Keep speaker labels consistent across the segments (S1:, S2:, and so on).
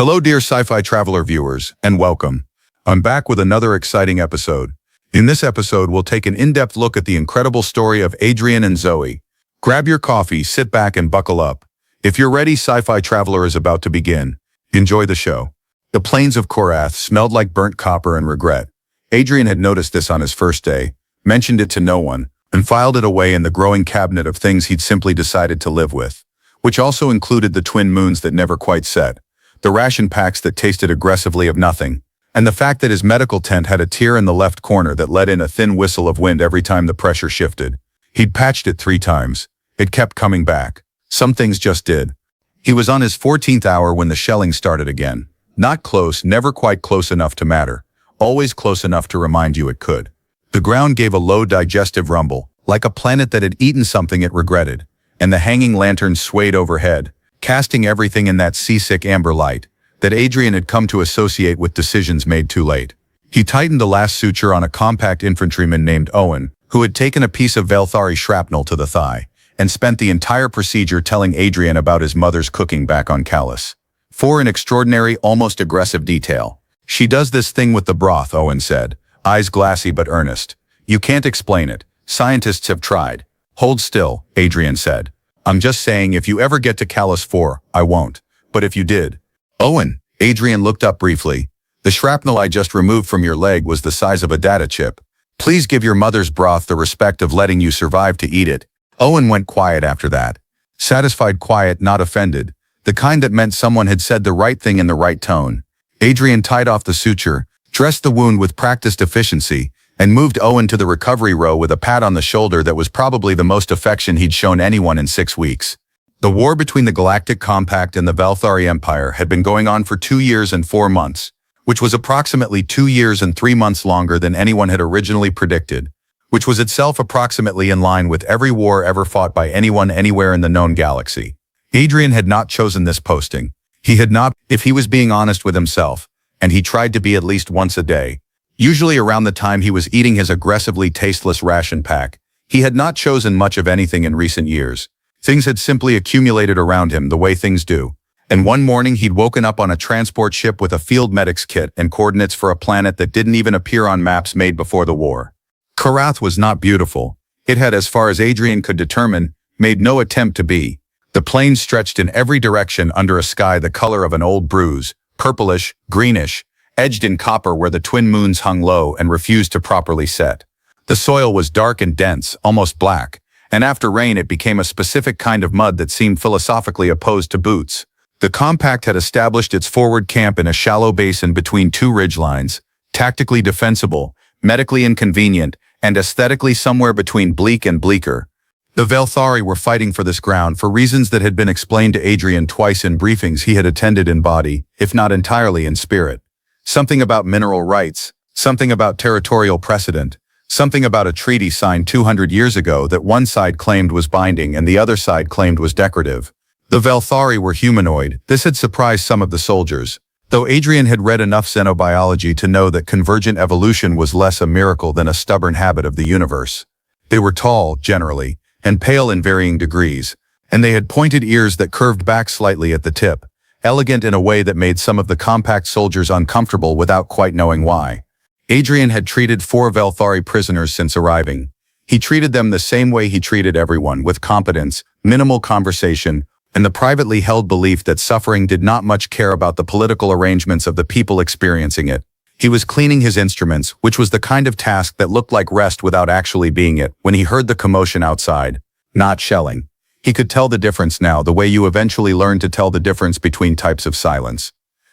S1: Hello dear sci-fi traveler viewers, and welcome. I'm back with another exciting episode. In this episode, we'll take an in-depth look at the incredible story of Adrian and Zoe. Grab your coffee, sit back, and buckle up. If you're ready, Sci-Fi Traveler is about to begin. Enjoy the show. The plains of Korath smelled like burnt copper and regret. Adrian had noticed this on his first day, mentioned it to no one, and filed it away in the growing cabinet of things he'd simply decided to live with, which also included the twin moons that never quite set, the ration packs that tasted aggressively of nothing, and the fact that his medical tent had a tear in the left corner that let in a thin whistle of wind every time the pressure shifted. He'd patched it 3 times. It kept coming back. Some things just did. He was on his 14th hour when the shelling started again. Not close, never quite close enough to matter. Always close enough to remind you it could. The ground gave a low digestive rumble, like a planet that had eaten something it regretted, and the hanging lantern swayed overhead, casting everything in that seasick amber light that Adrian had come to associate with decisions made too late. He tightened the last suture on a compact infantryman named Owen, who had taken a piece of Velthari shrapnel to the thigh, and spent the entire procedure telling Adrian about his mother's cooking back on Callus. For an extraordinary, almost aggressive detail. "She does this thing with the broth," Owen said, eyes glassy but earnest. "You can't explain it. Scientists have tried." "Hold still," Adrian said. "I'm just saying if you ever get to Callus 4, I won't. But if you did." "Owen," Adrian looked up briefly. "The shrapnel I just removed from your leg was the size of a data chip. Please give your mother's broth the respect of letting you survive to eat it." Owen went quiet after that. Satisfied quiet, not offended. The kind that meant someone had said the right thing in the right tone. Adrian tied off the suture, dressed the wound with practiced efficiency, and moved Owen to the recovery row with a pat on the shoulder that was probably the most affection he'd shown anyone in 6 weeks. The war between the Galactic Compact and the Velthari Empire had been going on for 2 years and 4 months, which was approximately 2 years and 3 months longer than anyone had originally predicted, which was itself approximately in line with every war ever fought by anyone anywhere in the known galaxy. Adrian had not chosen this posting. He had not, if he was being honest with himself, and he tried to be at least once a day. Usually around the time he was eating his aggressively tasteless ration pack, he had not chosen much of anything in recent years. Things had simply accumulated around him the way things do. And one morning he'd woken up on a transport ship with a field medic's kit and coordinates for a planet that didn't even appear on maps made before the war. Korath was not beautiful. It had, as far as Adrian could determine, made no attempt to be. The plains stretched in every direction under a sky the color of an old bruise, purplish, greenish, edged in copper where the twin moons hung low and refused to properly set. The soil was dark and dense, almost black, and after rain it became a specific kind of mud that seemed philosophically opposed to boots. The Compact had established its forward camp in a shallow basin between 2 ridgelines, tactically defensible, medically inconvenient, and aesthetically somewhere between bleak and bleaker. The Velthari were fighting for this ground for reasons that had been explained to Adrian twice in briefings he had attended in body, if not entirely in spirit. Something about mineral rights, something about territorial precedent, something about a treaty signed 200 years ago that one side claimed was binding and the other side claimed was decorative. The Velthari were humanoid. This had surprised some of the soldiers, though Adrian had read enough xenobiology to know that convergent evolution was less a miracle than a stubborn habit of the universe. They were tall, generally, and pale in varying degrees, and they had pointed ears that curved back slightly at the tip, elegant in a way that made some of the Compact soldiers uncomfortable without quite knowing why. Adrian had treated 4 Velthari prisoners since arriving. He treated them the same way he treated everyone, with competence, minimal conversation, and the privately held belief that suffering did not much care about the political arrangements of the people experiencing it. He was cleaning his instruments, which was the kind of task that looked like rest without actually being it, when he heard the commotion outside. Not shelling. He could tell the difference now, the way you eventually learn to tell the difference between types of silence.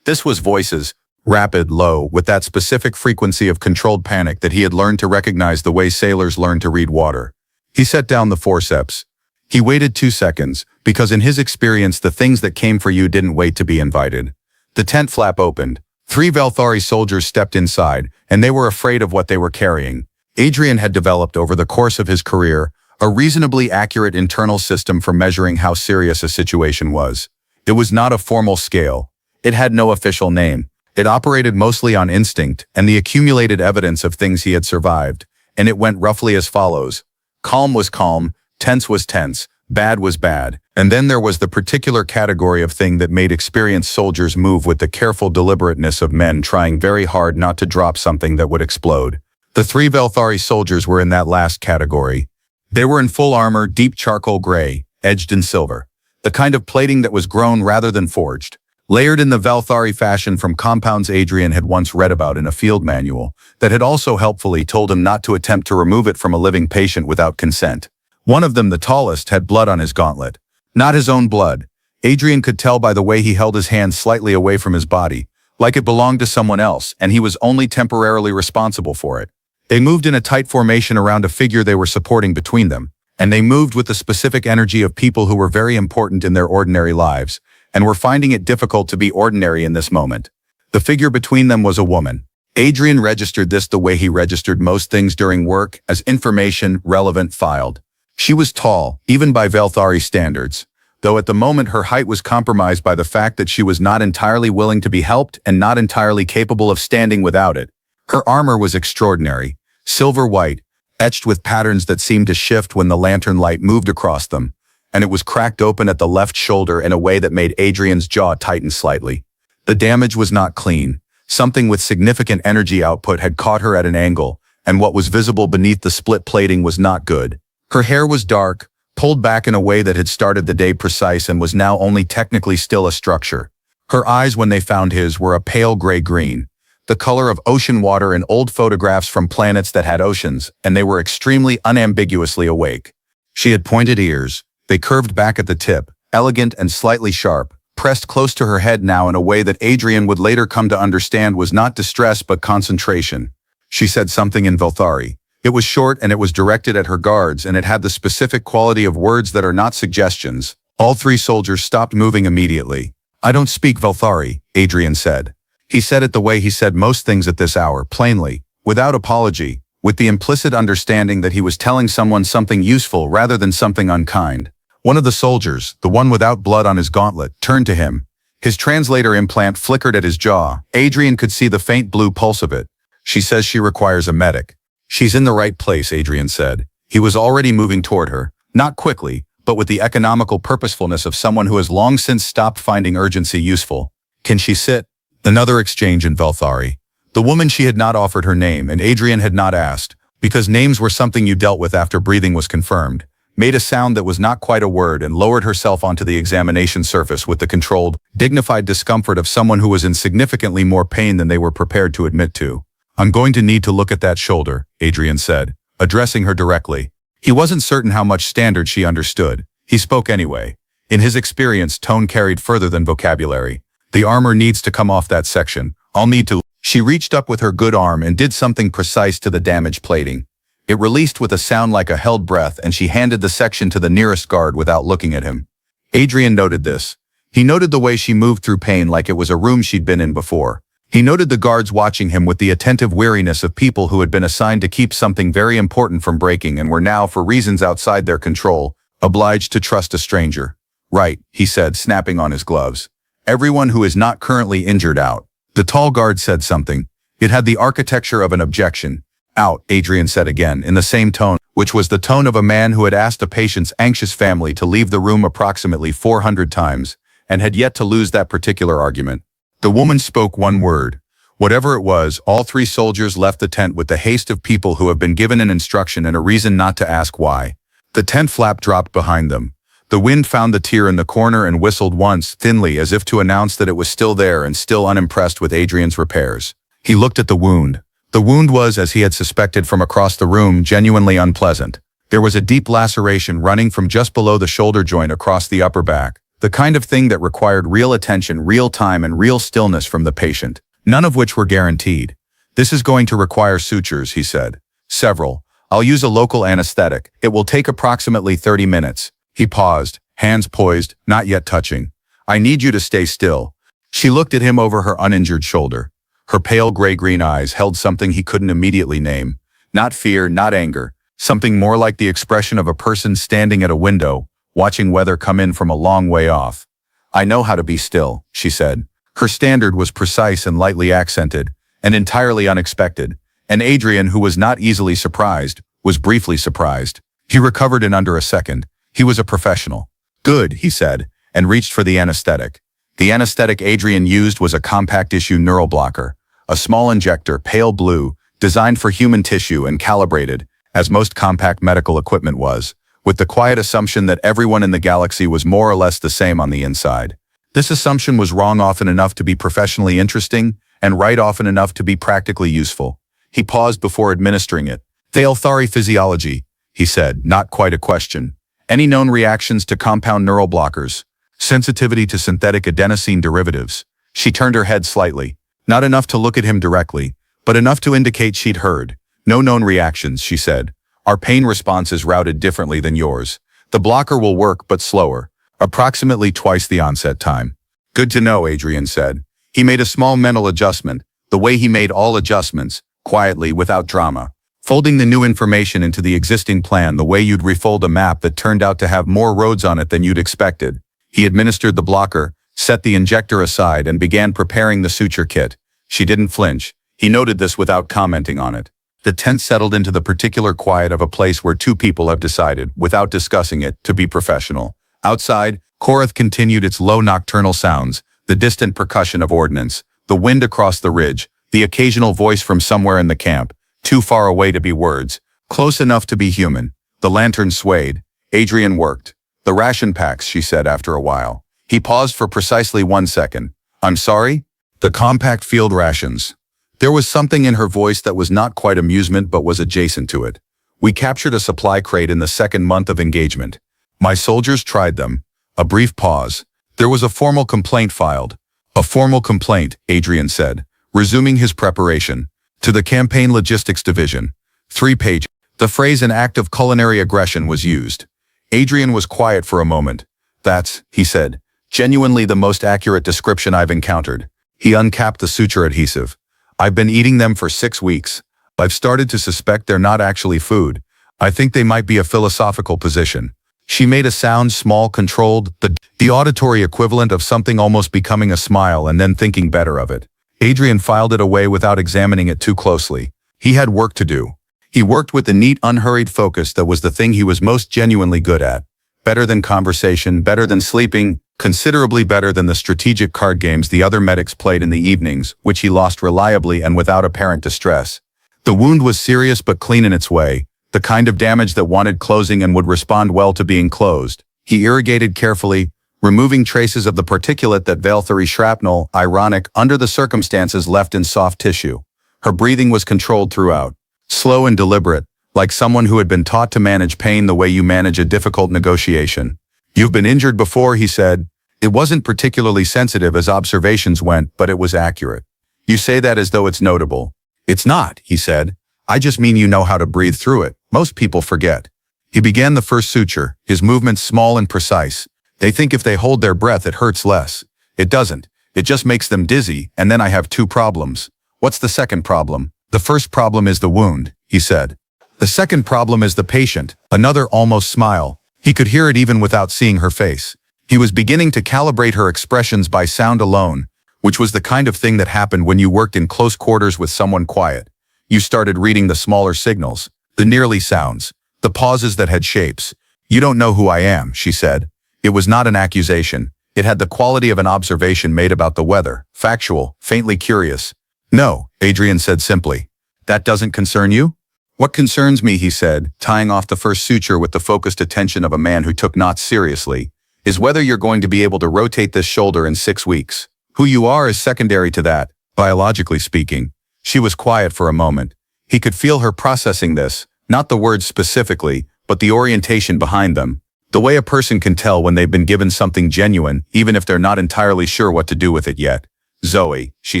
S1: This was voices, rapid, low, with that specific frequency of controlled panic that he had learned to recognize the way sailors learn to read water. He set down the forceps. He waited 2 seconds, because in his experience the things that came for you didn't wait to be invited. The tent flap opened. 3 Velthari soldiers stepped inside, and they were afraid of what they were carrying. Adrian had developed over the course of his career a reasonably accurate internal system for measuring how serious a situation was. It was not a formal scale. It had no official name. It operated mostly on instinct and the accumulated evidence of things he had survived, and it went roughly as follows. Calm was calm, tense was tense, bad was bad, And then there was the particular category of thing that made experienced soldiers move with the careful deliberateness of men trying very hard not to drop something that would explode. The 3 Velthari soldiers were in that last category. They were in full armor, deep charcoal gray, edged in silver. The kind of plating that was grown rather than forged. Layered in the Velthari fashion from compounds Adrian had once read about in a field manual that had also helpfully told him not to attempt to remove it from a living patient without consent. One of them, the tallest, had blood on his gauntlet. Not his own blood. Adrian could tell by the way he held his hand slightly away from his body, like it belonged to someone else, and he was only temporarily responsible for it. They moved in a tight formation around a figure they were supporting between them, and they moved with the specific energy of people who were very important in their ordinary lives, and were finding it difficult to be ordinary in this moment. The figure between them was a woman. Adrian registered this the way he registered most things during work, as information, relevant, filed. She was tall, even by Velthari standards, though at the moment her height was compromised by the fact that she was not entirely willing to be helped and not entirely capable of standing without it. Her armor was extraordinary, silver white, etched with patterns that seemed to shift when the lantern light moved across them, and it was cracked open at the left shoulder in a way that made Adrian's jaw tighten slightly. The damage was not clean. Something with significant energy output had caught her at an angle, and what was visible beneath the split plating was not good. Her hair was dark, pulled back in a way that had started the day precise and was now only technically still a structure. Her eyes, when they found his, were a pale gray-green, the color of ocean water in old photographs from planets that had oceans, and they were extremely unambiguously awake. She had pointed ears. They curved back at the tip, elegant and slightly sharp, pressed close to her head now in a way that Adrian would later come to understand was not distress but concentration. She said something in Velthari. It was short and it was directed at her guards, and it had the specific quality of words that are not suggestions. All 3 soldiers stopped moving immediately. "I don't speak Velthari," Adrian said. He said it the way he said most things at this hour, plainly, without apology, with the implicit understanding that he was telling someone something useful rather than something unkind. One of the soldiers, the one without blood on his gauntlet, turned to him. His translator implant flickered at his jaw. Adrian could see the faint blue pulse of it. "She says she requires a medic." "She's in the right place," Adrian said. He was already moving toward her, not quickly, but with the economical purposefulness of someone who has long since stopped finding urgency useful. "Can she sit?" Another exchange in Velthari. The woman, she had not offered her name, and Adrian had not asked, because names were something you dealt with after breathing was confirmed, made a sound that was not quite a word and lowered herself onto the examination surface with the controlled, dignified discomfort of someone who was in significantly more pain than they were prepared to admit to. "I'm going to need to look at that shoulder," Adrian said, addressing her directly. He wasn't certain how much standard she understood. He spoke anyway. In his experience, tone carried further than vocabulary. "The armor needs to come off that section. I'll need to..." She reached up with her good arm and did something precise to the damaged plating. It released with a sound like a held breath, and she handed the section to the nearest guard without looking at him. Adrian noted this. He noted the way she moved through pain like it was a room she'd been in before. He noted the guards watching him with the attentive weariness of people who had been assigned to keep something very important from breaking and were now, for reasons outside their control, obliged to trust a stranger. "Right," he said, snapping on his gloves. "Everyone who is not currently injured out." The tall guard said something. It had the architecture of an objection. "Out," Adrian said again, in the same tone, which was the tone of a man who had asked a patient's anxious family to leave the room approximately 400 times, and had yet to lose that particular argument. The woman spoke one word. Whatever it was, all 3 soldiers left the tent with the haste of people who have been given an instruction and a reason not to ask why. The tent flap dropped behind them. The wind found the tear in the corner and whistled once, thinly, as if to announce that it was still there and still unimpressed with Adrian's repairs. He looked at the wound. The wound was, as he had suspected from across the room, genuinely unpleasant. There was a deep laceration running from just below the shoulder joint across the upper back, the kind of thing that required real attention, real time, and real stillness from the patient, none of which were guaranteed. "This is going to require sutures," he said. "Several. I'll use a local anesthetic. It will take approximately 30 minutes. He paused, hands poised, not yet touching. "I need you to stay still." She looked at him over her uninjured shoulder. Her pale gray-green eyes held something he couldn't immediately name. Not fear, not anger. Something more like the expression of a person standing at a window, watching weather come in from a long way off. "I know how to be still," she said. Her standard was precise and lightly accented, and entirely unexpected, and Adrian, who was not easily surprised, was briefly surprised. He recovered in under a second. He was a professional. Good, he said, and reached for the anesthetic. The anesthetic Adrian used was a compact-issue neural blocker, a small injector, pale blue, designed for human tissue and calibrated, as most compact medical equipment was, with the quiet assumption that everyone in the galaxy was more or less the same on the inside. This assumption was wrong often enough to be professionally interesting, and right often enough to be practically useful. He paused before administering it. Thalethari physiology, he said, not quite a question. Any known reactions to compound neural blockers? Sensitivity to synthetic adenosine derivatives. She turned her head slightly. Not enough to look at him directly, but enough to indicate she'd heard. No known reactions, she said. Our pain response is routed differently than yours. The blocker will work, but slower. Approximately twice the onset time. Good to know, Adrian said. He made a small mental adjustment, the way he made all adjustments, quietly, without drama. Folding the new information into the existing plan the way you'd refold a map that turned out to have more roads on it than you'd expected. He administered the blocker, set the injector aside, and began preparing the suture kit. She didn't flinch. He noted this without commenting on it. The tent settled into the particular quiet of a place where two people have decided, without discussing it, to be professional. Outside, Korath continued its low nocturnal sounds, the distant percussion of ordnance, the wind across the ridge, the occasional voice from somewhere in the camp, too far away to be words, close enough to be human. The lantern swayed. Adrian worked. The ration packs, she said after a while. He paused for precisely 1 second. I'm sorry? The compact field rations. There was something in her voice that was not quite amusement but was adjacent to it. We captured a supply crate in the second month of engagement. My soldiers tried them. A brief pause. There was a formal complaint filed. A formal complaint, Adrian said, resuming his preparation. To the campaign logistics division. 3 pages. The phrase "an act of culinary aggression" was used. Adrian was quiet for a moment. That's, he said, genuinely the most accurate description I've encountered. He uncapped the suture adhesive. I've been eating them for 6 weeks. I've started to suspect they're not actually food. I think they might be a philosophical position. She made a sound, small, controlled, the auditory equivalent of something almost becoming a smile and then thinking better of it. Adrian filed it away without examining it too closely. He had work to do. He worked with the neat, unhurried focus that was the thing he was most genuinely good at. Better than conversation, better than sleeping, considerably better than the strategic card games the other medics played in the evenings, which he lost reliably and without apparent distress. The wound was serious but clean in its way, the kind of damage that wanted closing and would respond well to being closed. He irrigated carefully, removing traces of the particulate that Thalethari shrapnel, ironic, under the circumstances, left in soft tissue. Her breathing was controlled throughout. Slow and deliberate, like someone who had been taught to manage pain the way you manage a difficult negotiation. You've been injured before, he said. It wasn't particularly sensitive as observations went, but it was accurate. You say that as though it's notable. It's not, he said. I just mean you know how to breathe through it. Most people forget. He began the first suture, his movements small and precise. They think if they hold their breath it hurts less. It doesn't. It just makes them dizzy, and then I have 2 problems. What's the second problem? The first problem is the wound, he said. The second problem is the patient, another almost smile. He could hear it even without seeing her face. He was beginning to calibrate her expressions by sound alone, which was the kind of thing that happened when you worked in close quarters with someone quiet. You started reading the smaller signals, the nearly sounds, the pauses that had shapes. You don't know who I am, she said. It was not an accusation. It had the quality of an observation made about the weather, factual, faintly curious. No, Adrian said simply. That doesn't concern you? What concerns me, he said, tying off the first suture with the focused attention of a man who took knots seriously, is whether you're going to be able to rotate this shoulder in 6 weeks. Who you are is secondary to that, biologically speaking. She was quiet for a moment. He could feel her processing this, not the words specifically, but the orientation behind them. The way a person can tell when they've been given something genuine, even if they're not entirely sure what to do with it yet. Zoe, she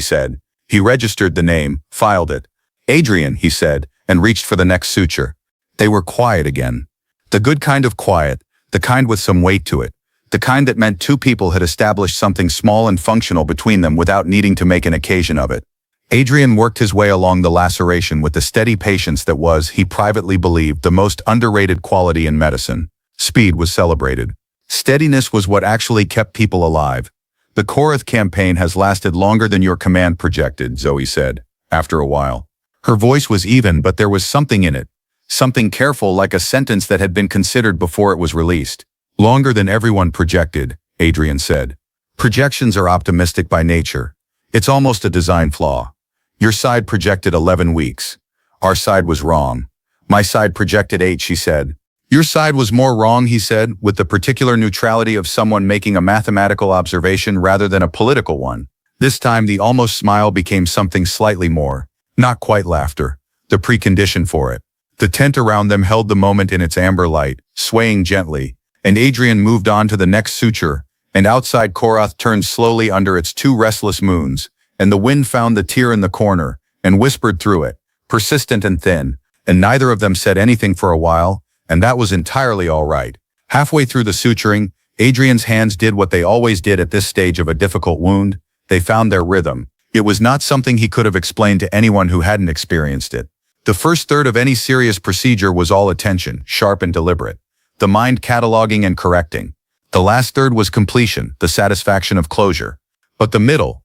S1: said. He registered the name, filed it. Adrian, he said, and reached for the next suture. They were quiet again. The good kind of quiet, the kind with some weight to it, the kind that meant 2 people had established something small and functional between them without needing to make an occasion of it. Adrian worked his way along the laceration with the steady patience that was, he privately believed, the most underrated quality in medicine. Speed was celebrated. Steadiness was what actually kept people alive. The Korath campaign has lasted longer than your command projected, Zoe said, after a while. Her voice was even, but there was something in it. Something careful, like a sentence that had been considered before it was released. Longer than everyone projected, Adrian said. Projections are optimistic by nature. It's almost a design flaw. Your side projected 11 weeks. Our side was wrong. My side projected 8, she said. Your side was more wrong, he said, with the particular neutrality of someone making a mathematical observation rather than a political one. This time the almost smile became something slightly more. Not quite laughter. The precondition for it. The tent around them held the moment in its amber light, swaying gently, and Adrian moved on to the next suture, and outside Korath turned slowly under its 2 restless moons, and the wind found the tear in the corner, and whispered through it, persistent and thin, and neither of them said anything for a while, and that was entirely all right. Halfway through the suturing, Adrian's hands did what they always did at this stage of a difficult wound. They found their rhythm. It was not something he could have explained to anyone who hadn't experienced it. The first third of any serious procedure was all attention, sharp and deliberate. The mind cataloging and correcting. The last third was completion, the satisfaction of closure. But the middle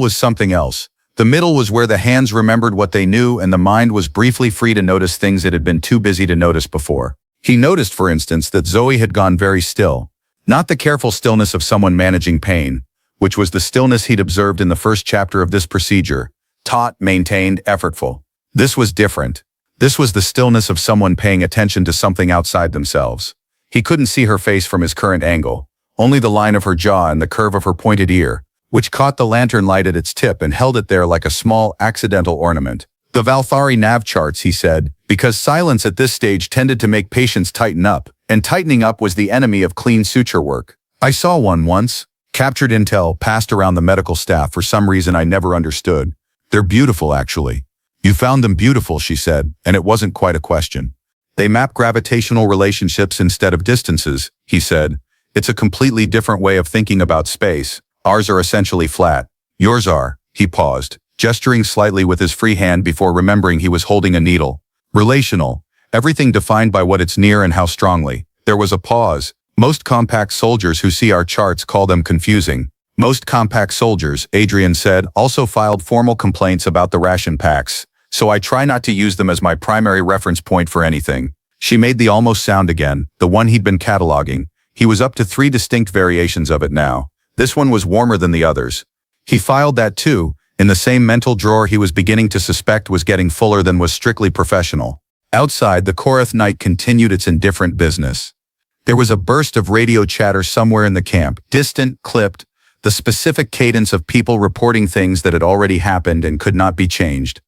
S1: was something else. The middle was where the hands remembered what they knew and the mind was briefly free to notice things it had been too busy to notice before. He noticed, for instance, that Zoe had gone very still. Not the careful stillness of someone managing pain, which was the stillness he'd observed in the first chapter of this procedure. Taut, maintained, effortful. This was different. This was the stillness of someone paying attention to something outside themselves. He couldn't see her face from his current angle, only the line of her jaw and the curve of her pointed ear, which caught the lantern light at its tip and held it there like a small, accidental ornament. The Valthari nav charts, he said, because silence at this stage tended to make patients tighten up, and tightening up was the enemy of clean suture work. I saw one once. Captured intel passed around the medical staff for some reason I never understood. They're beautiful, actually. You found them beautiful, she said, and it wasn't quite a question. They map gravitational relationships instead of distances, he said. It's a completely different way of thinking about space. Ours are essentially flat. Yours are. He paused, gesturing slightly with his free hand before remembering he was holding a needle. Relational. Everything defined by what it's near and how strongly. There was a pause. Most compact soldiers who see our charts call them confusing. Most compact soldiers, Adrian said, also filed formal complaints about the ration packs, so I try not to use them as my primary reference point for anything. She made the almost sound again, the one he'd been cataloging. He was up to 3 distinct variations of it now. This one was warmer than the others. He filed that too, in the same mental drawer he was beginning to suspect was getting fuller than was strictly professional. Outside, the Korath night continued its indifferent business. There was a burst of radio chatter somewhere in the camp, distant, clipped, the specific cadence of people reporting things that had already happened and could not be changed.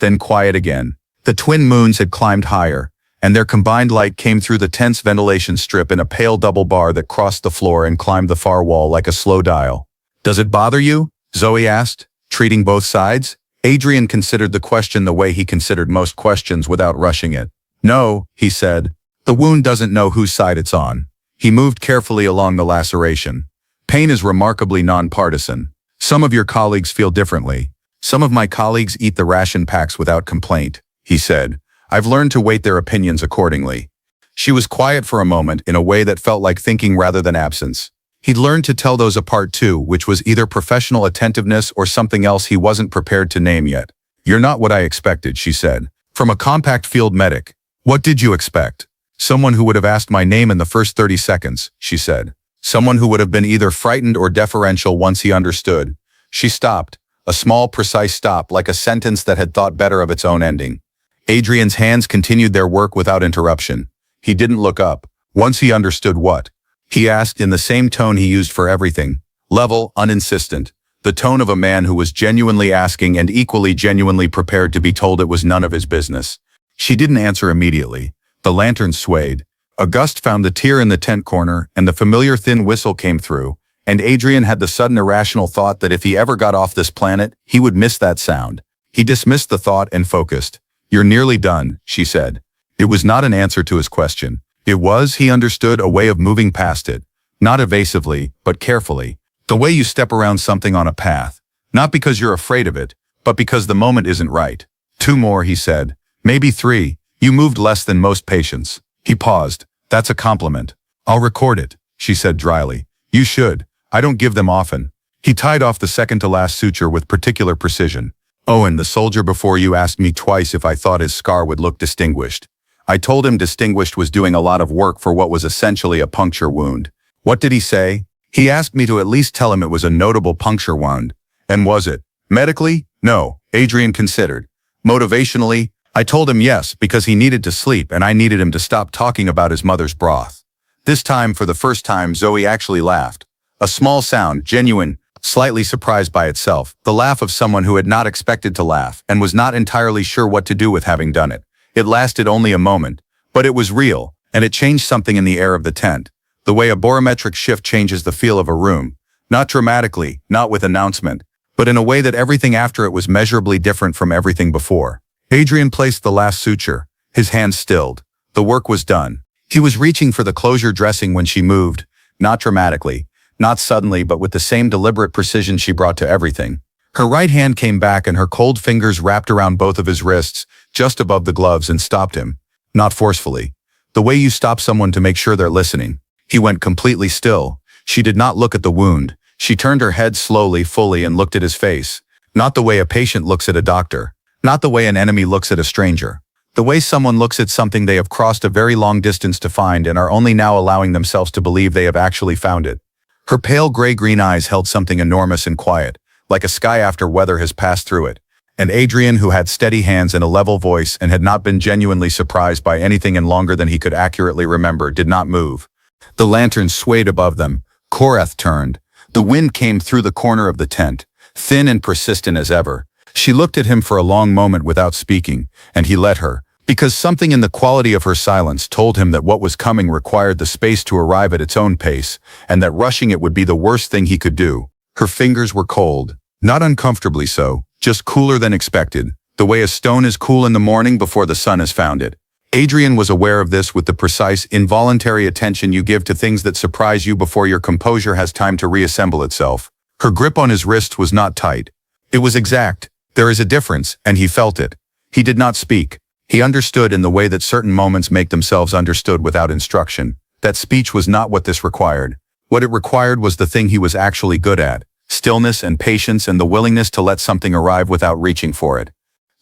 S1: Then quiet again. The twin moons had climbed higher, and their combined light came through the tense ventilation strip in a pale double bar that crossed the floor and climbed the far wall like a slow dial. Does it bother you? Zoe asked, treating both sides. Adrian considered the question the way he considered most questions without rushing it. No, he said. The wound doesn't know whose side it's on. He moved carefully along the laceration. Pain is remarkably nonpartisan. Some of your colleagues feel differently. Some of my colleagues eat the ration packs without complaint, he said. I've learned to weight their opinions accordingly. She was quiet for a moment in a way that felt like thinking rather than absence. He'd learned to tell those apart too, which was either professional attentiveness or something else he wasn't prepared to name yet. You're not what I expected, she said. From a compact field medic. What did you expect? Someone who would have asked my name in the first 30 seconds, she said. Someone who would have been either frightened or deferential once he understood. She stopped. A small, precise stop, like a sentence that had thought better of its own ending. Adrian's hands continued their work without interruption. He didn't look up. Once he understood what? He asked in the same tone he used for everything. Level, uninsistent. The tone of a man who was genuinely asking and equally genuinely prepared to be told it was none of his business. She didn't answer immediately. The lantern swayed. A gust found the tear in the tent corner, and the familiar thin whistle came through. And Adrian had the sudden irrational thought that if he ever got off this planet, he would miss that sound. He dismissed the thought and focused. You're nearly done, she said. It was not an answer to his question. It was, he understood, a way of moving past it. Not evasively, but carefully. The way you step around something on a path. Not because you're afraid of it, but because the moment isn't right. 2 more, he said. Maybe 3. You moved less than most patients. He paused. That's a compliment. I'll record it, she said dryly. You should. I don't give them often. He tied off the second-to-last suture with particular precision. Oh, and the soldier before you asked me twice if I thought his scar would look distinguished. I told him distinguished was doing a lot of work for what was essentially a puncture wound. What did he say? He asked me to at least tell him it was a notable puncture wound. And was it? Medically? No, Adrian considered. Motivationally? I told him yes, because he needed to sleep and I needed him to stop talking about his mother's broth. This time, for the first time, Zoe actually laughed. A small sound, genuine, slightly surprised by itself, the laugh of someone who had not expected to laugh and was not entirely sure what to do with having done it. It lasted only a moment, but it was real, and it changed something in the air of the tent. The way a barometric shift changes the feel of a room. Not dramatically, not with announcement, but in a way that everything after it was measurably different from everything before. Adrian placed the last suture. His hands stilled. The work was done. He was reaching for the closure dressing when she moved, not dramatically, not suddenly, but with the same deliberate precision she brought to everything. Her right hand came back and her cold fingers wrapped around both of his wrists, just above the gloves, and stopped him. Not forcefully. The way you stop someone to make sure they're listening. He went completely still. She did not look at the wound. She turned her head slowly, fully, and looked at his face. Not the way a patient looks at a doctor. Not the way an enemy looks at a stranger. The way someone looks at something they have crossed a very long distance to find and are only now allowing themselves to believe they have actually found it. Her pale gray-green eyes held something enormous and quiet, like a sky after weather has passed through it. And Adrian, who had steady hands and a level voice and had not been genuinely surprised by anything in longer than he could accurately remember, did not move. The lantern swayed above them. Korath turned. The wind came through the corner of the tent, thin and persistent as ever. She looked at him for a long moment without speaking, and he let her, because something in the quality of her silence told him that what was coming required the space to arrive at its own pace, and that rushing it would be the worst thing he could do. Her fingers were cold, not uncomfortably so, just cooler than expected, the way a stone is cool in the morning before the sun has found it. Adrian was aware of this with the precise, involuntary attention you give to things that surprise you before your composure has time to reassemble itself. Her grip on his wrist was not tight. It was exact. There is a difference, and he felt it. He did not speak. He understood in the way that certain moments make themselves understood without instruction. That speech was not what this required. What it required was the thing he was actually good at. Stillness and patience and the willingness to let something arrive without reaching for it.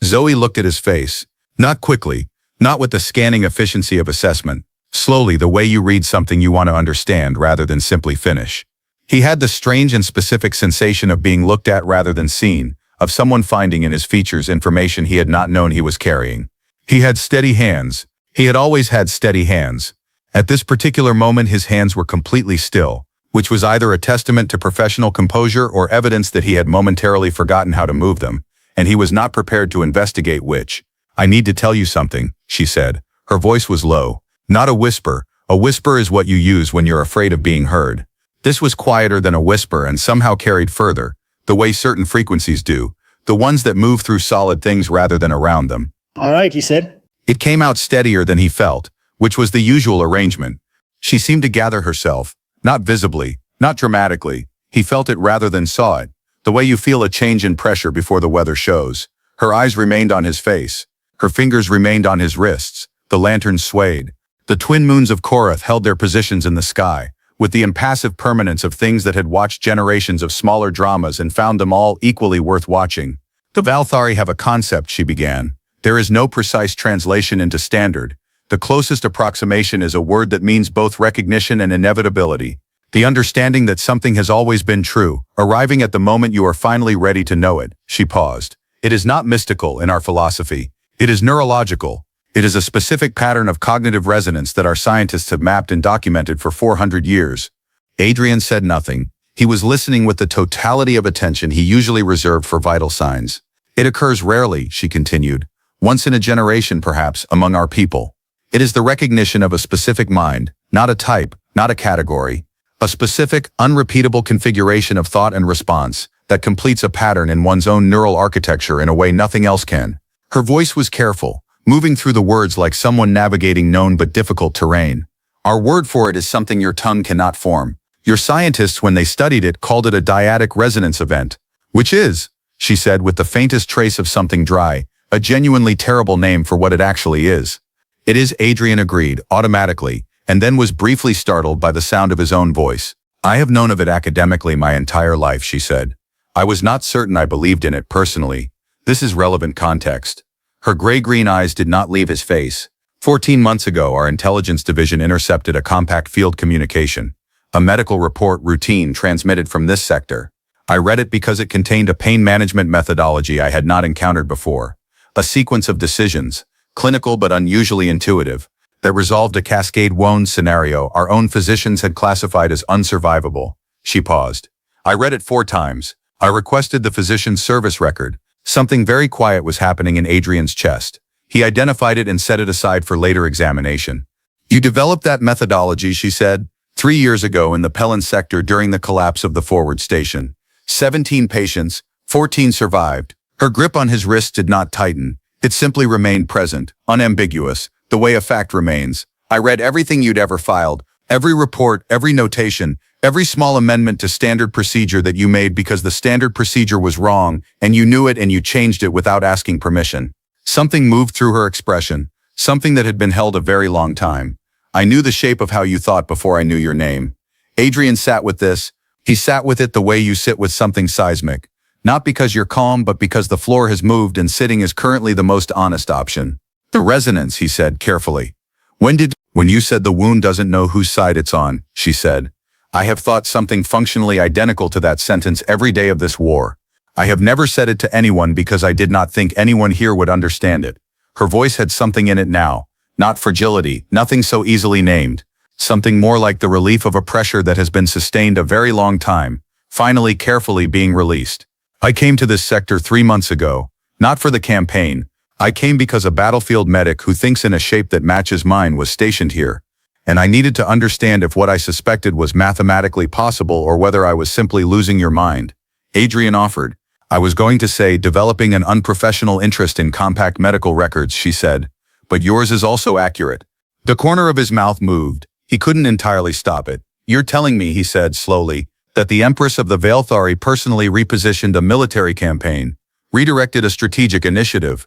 S1: Zoe looked at his face. Not quickly. Not with the scanning efficiency of assessment. Slowly, the way you read something you want to understand rather than simply finish. He had the strange and specific sensation of being looked at rather than seen, of someone finding in his features information he had not known he was carrying. He had steady hands. He had always had steady hands. At this particular moment his hands were completely still, which was either a testament to professional composure or evidence that he had momentarily forgotten how to move them, and he was not prepared to investigate which. "I need to tell you something," she said. Her voice was low. Not a whisper. A whisper is what you use when you're afraid of being heard. This was quieter than a whisper and somehow carried further, the way certain frequencies do, the ones that move through solid things rather than around them.
S2: "All right," he said.
S1: It came out steadier than he felt, which was the usual arrangement. She seemed to gather herself, not visibly, not dramatically. He felt it rather than saw it, the way you feel a change in pressure before the weather shows. Her eyes remained on his face. Her fingers remained on his wrists. The lantern swayed. The twin moons of Korath held their positions in the sky, with the impassive permanence of things that had watched generations of smaller dramas and found them all equally worth watching. "The Valthari have a concept," she began. "There is no precise translation into standard. The closest approximation is a word that means both recognition and inevitability. The understanding that something has always been true, arriving at the moment you are finally ready to know it." She paused. "It is not mystical in our philosophy. It is neurological. It is a specific pattern of cognitive resonance that our scientists have mapped and documented for 400 years. Adrian said nothing. He was listening with the totality of attention he usually reserved for vital signs. "It occurs rarely," she continued. "Once in a generation, perhaps, among our people. It is the recognition of a specific mind, not a type, not a category. A specific, unrepeatable configuration of thought and response that completes a pattern in one's own neural architecture in a way nothing else can." Her voice was careful, moving through the words like someone navigating known but difficult terrain. "Our word for it is something your tongue cannot form. Your scientists, when they studied it, called it a dyadic resonance event. Which is," she said with the faintest trace of something dry, "a genuinely terrible name for what it actually is." "It is," Adrian agreed, automatically, and then was briefly startled by the sound of his own voice. "I have known of it academically my entire life," she said. "I was not certain I believed in it personally. This is relevant context." Her gray-green eyes did not leave his face. 14 months ago, our intelligence division intercepted a compact field communication, a medical report routine transmitted from this sector. I read it because it contained a pain management methodology I had not encountered before, a sequence of decisions, clinical but unusually intuitive, that resolved a cascade wound scenario our own physicians had classified as unsurvivable. She paused. I read it 4 times. I requested the physician's service record. Something very quiet was happening in Adrian's chest. He identified it and set it aside for later examination. You developed that methodology, she said, 3 years ago in the Pelin sector during the collapse of the forward station. 17 patients, 14 survived. Her grip on his wrist did not tighten. It simply remained present, unambiguous, the way a fact remains. I read everything you'd ever filed, every report, every notation, every small amendment to standard procedure that you made because the standard procedure was wrong, and you knew it and you changed it without asking permission. Something moved through her expression, something that had been held a very long time. I knew the shape of how you thought before I knew your name. Adrian sat with this. He sat with it the way you sit with something seismic. Not because you're calm, but because the floor has moved and sitting is currently the most honest option. The resonance, he said carefully. When you said the wound doesn't know whose side it's on, she said. I have thought something functionally identical to that sentence every day of this war. I have never said it to anyone because I did not think anyone here would understand it. Her voice had something in it now. Not fragility, nothing so easily named. Something more like the relief of a pressure that has been sustained a very long time, finally carefully being released. I came to this sector 3 months ago, not for the campaign. I came because a battlefield medic who thinks in a shape that matches mine was stationed here, and I needed to understand if what I suspected was mathematically possible or whether I was simply losing your mind. Adrian offered. I was going to say developing an unprofessional interest in compact medical records, she said, but yours is also accurate. The corner of his mouth moved. He couldn't entirely stop it. You're telling me, he said slowly, that the Empress of the Veilthari personally repositioned a military campaign, redirected a strategic initiative,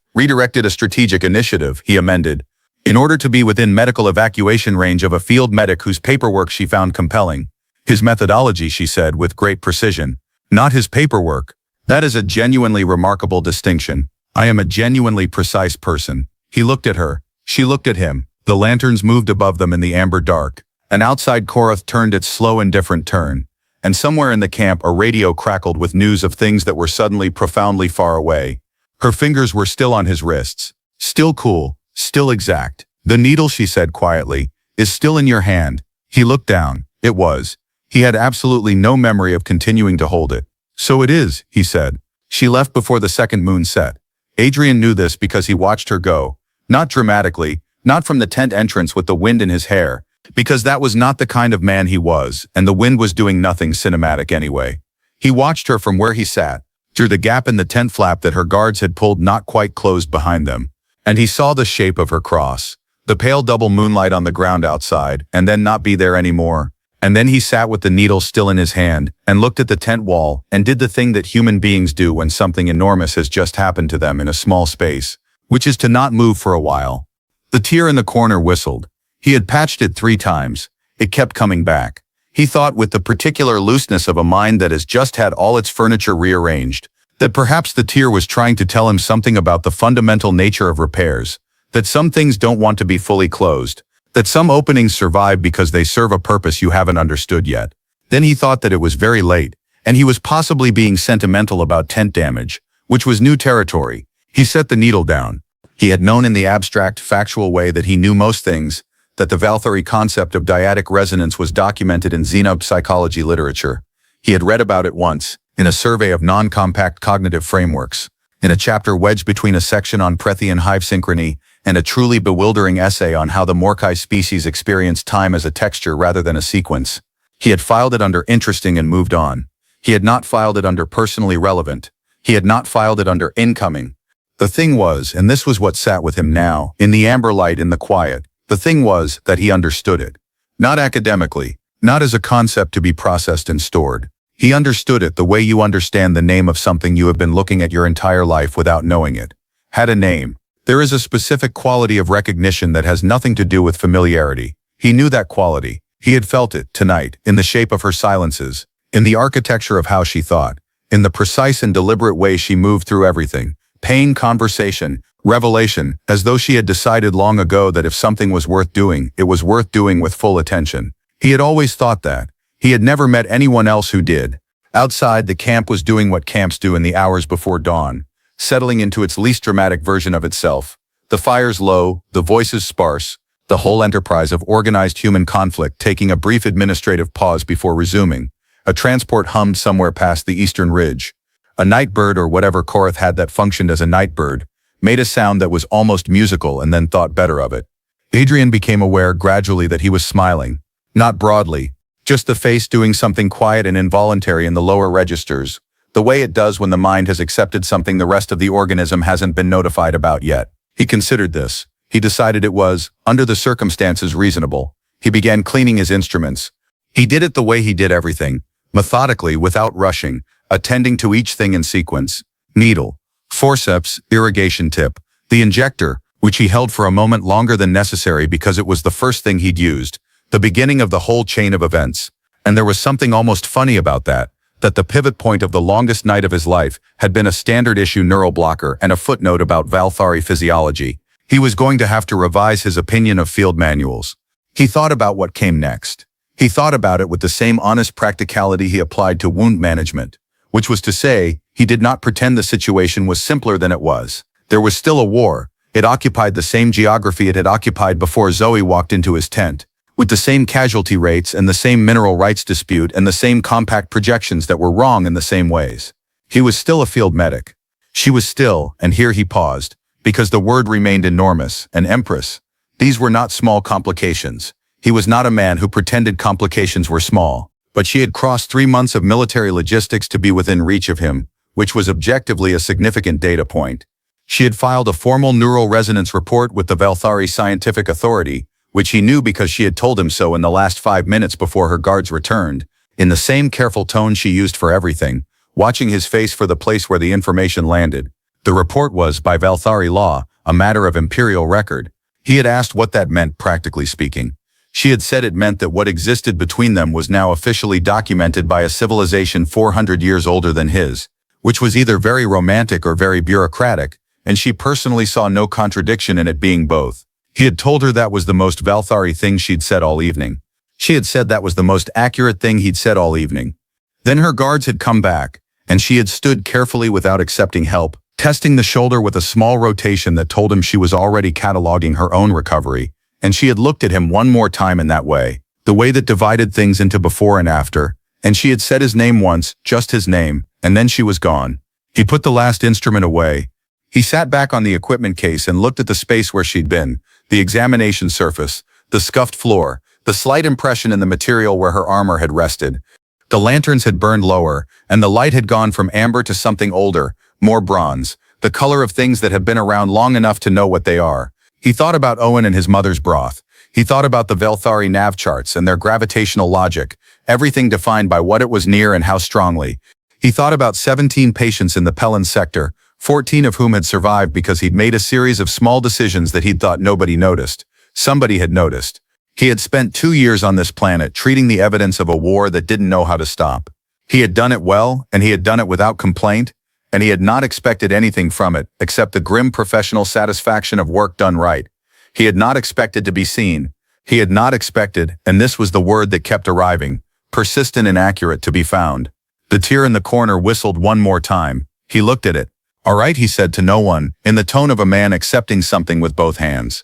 S1: he amended, in order to be within medical evacuation range of a field medic whose paperwork she found compelling. His methodology, she said with great precision, not his paperwork. That is a genuinely remarkable distinction. I am a genuinely precise person. He looked at her. She looked at him. The lanterns moved above them in the amber dark. An outside Korath turned its slow indifferent turn. And somewhere in the camp a radio crackled with news of things that were suddenly profoundly far away. Her fingers were still on his wrists. Still cool, still exact. The needle, she said quietly, is still in your hand. He looked down. It was. He had absolutely no memory of continuing to hold it. So it is, he said. She left before the second moon set. Adrian knew this because he watched her go. Not dramatically, not from the tent entrance with the wind in his hair, because that was not the kind of man he was, and the wind was doing nothing cinematic anyway. He watched her from where he sat, through the gap in the tent flap that her guards had pulled not quite closed behind them, and he saw the shape of her cross, the pale double moonlight on the ground outside, and then not be there anymore. And then he sat with the needle still in his hand, and looked at the tent wall, and did the thing that human beings do when something enormous has just happened to them in a small space, which is to not move for a while. The tear in the corner whistled. He had patched it 3 times. It kept coming back. He thought with the particular looseness of a mind that has just had all its furniture rearranged, that perhaps the tear was trying to tell him something about the fundamental nature of repairs, that some things don't want to be fully closed, that some openings survive because they serve a purpose you haven't understood yet. Then he thought that it was very late, and he was possibly being sentimental about tent damage, which was new territory. He set the needle down. He had known in the abstract, factual way that he knew most things, that the Veilthari concept of dyadic resonance was documented in Xenob psychology literature. He had read about it once, in a survey of non-compact cognitive frameworks, in a chapter wedged between a section on Prethian hive synchrony and a truly bewildering essay on how the Morkai species experienced time as a texture rather than a sequence. He had filed it under interesting and moved on. He had not filed it under personally relevant. He had not filed it under incoming. The thing was, and this was what sat with him now, in the amber light in the quiet, the thing was that he understood it. Not academically, not as a concept to be processed and stored. He understood it the way you understand the name of something you have been looking at your entire life without knowing it. Had a name. There is a specific quality of recognition that has nothing to do with familiarity. He knew that quality. He had felt it, tonight, in the shape of her silences, in the architecture of how she thought, in the precise and deliberate way she moved through everything, pain, conversation, Revelation, as though she had decided long ago that if something was worth doing, it was worth doing with full attention. He had always thought that. He had never met anyone else who did. Outside, the camp was doing what camps do in the hours before dawn, settling into its least dramatic version of itself. The fires low, the voices sparse, the whole enterprise of organized human conflict taking a brief administrative pause before resuming. A transport hummed somewhere past the eastern ridge. A night bird, or whatever Korath had that functioned as a night bird, made a sound that was almost musical and then thought better of it. Adrian became aware gradually that he was smiling. Not broadly, just the face doing something quiet and involuntary in the lower registers, the way it does when the mind has accepted something the rest of the organism hasn't been notified about yet. He considered this. He decided it was, under the circumstances, reasonable. He began cleaning his instruments. He did it the way he did everything, methodically, without rushing, attending to each thing in sequence. Needle, forceps, irrigation tip, the injector, which he held for a moment longer than necessary because it was the first thing he'd used, the beginning of the whole chain of events. And there was something almost funny about that the pivot point of the longest night of his life had been a standard-issue neural blocker and a footnote about Valthari physiology. He was going to have to revise his opinion of field manuals. He thought about what came next. He thought about it with the same honest practicality he applied to wound management, which was to say, he did not pretend the situation was simpler than it was. There was still a war. It occupied the same geography it had occupied before Zoe walked into his tent, with the same casualty rates and the same mineral rights dispute and the same compact projections that were wrong in the same ways. He was still a field medic. She was still, and here he paused, because the word remained enormous, an empress. These were not small complications. He was not a man who pretended complications were small, but she had crossed 3 months of military logistics to be within reach of him, which was objectively a significant data point. She had filed a formal neural resonance report with the Valthari Scientific Authority, which he knew because she had told him so in the last 5 minutes before her guards returned, in the same careful tone she used for everything, watching his face for the place where the information landed. The report was, by Valthari law, a matter of imperial record. He had asked what that meant, practically speaking. She had said it meant that what existed between them was now officially documented by a civilization 400 years older than his, which was either very romantic or very bureaucratic, and she personally saw no contradiction in it being both. He had told her that was the most Valthari thing she'd said all evening. She had said that was the most accurate thing he'd said all evening. Then her guards had come back, and she had stood carefully without accepting help, testing the shoulder with a small rotation that told him she was already cataloging her own recovery, and she had looked at him one more time in that way, the way that divided things into before and after, and she had said his name once, just his name, and then she was gone. He put the last instrument away. He sat back on the equipment case and looked at the space where she'd been, the examination surface, the scuffed floor, the slight impression in the material where her armor had rested. The lanterns had burned lower, and the light had gone from amber to something older, more bronze, the color of things that have been around long enough to know what they are. He thought about Owen and his mother's broth. He thought about the Valthari nav charts and their gravitational logic, everything defined by what it was near and how strongly. He thought about 17 patients in the Pelin sector, 14 of whom had survived because he'd made a series of small decisions that he'd thought nobody noticed. Somebody had noticed. He had spent 2 years on this planet treating the evidence of a war that didn't know how to stop. He had done it well, and he had done it without complaint, and he had not expected anything from it except the grim professional satisfaction of work done right. He had not expected to be seen. He had not expected, and this was the word that kept arriving, persistent and accurate, to be found. The tear in the corner whistled one more time. He looked at it. "All right," he said to no one, in the tone of a man accepting something with both hands.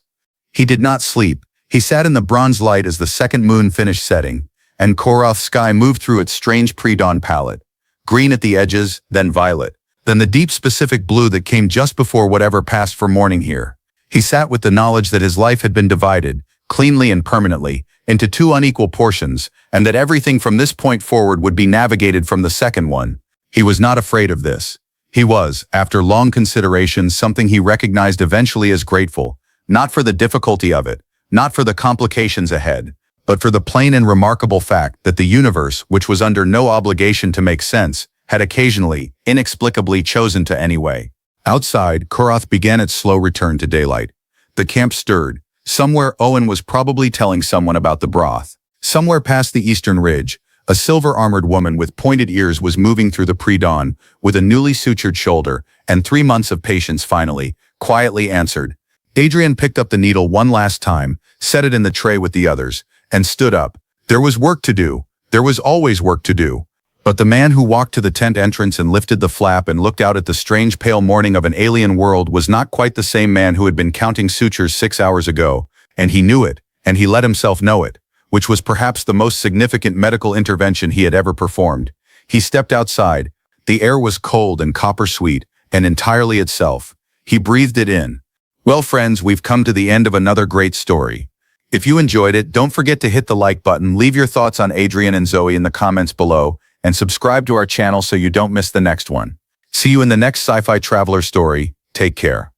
S1: He did not sleep. He sat in the bronze light as the second moon finished setting, and Korath's sky moved through its strange pre-dawn palette. Green at the edges, then violet, then the deep specific blue that came just before whatever passed for morning here. He sat with the knowledge that his life had been divided, cleanly and permanently, into 2 unequal portions, and that everything from this point forward would be navigated from the second one. He was not afraid of this. He was, after long consideration, something he recognized eventually as grateful, not for the difficulty of it, not for the complications ahead, but for the plain and remarkable fact that the universe, which was under no obligation to make sense, had occasionally, inexplicably chosen to anyway. Outside, Korath began its slow return to daylight. The camp stirred. Somewhere Owen was probably telling someone about the broth. Somewhere past the eastern ridge, a silver-armored woman with pointed ears was moving through the pre-dawn, with a newly sutured shoulder, and 3 months of patience finally, quietly answered. Adrian picked up the needle one last time, set it in the tray with the others, and stood up. There was work to do. There was always work to do. But the man who walked to the tent entrance and lifted the flap and looked out at the strange pale morning of an alien world was not quite the same man who had been counting sutures 6 hours ago, and he knew it, and he let himself know it, which was perhaps the most significant medical intervention he had ever performed. He stepped outside. The air was cold and copper-sweet, and entirely itself. He breathed it in. Well, friends, we've come to the end of another great story. If you enjoyed it, don't forget to hit the like button, leave your thoughts on Adrian and Zoe in the comments below, and subscribe to our channel so you don't miss the next one. See you in the next Sci-Fi Traveler story. Take care.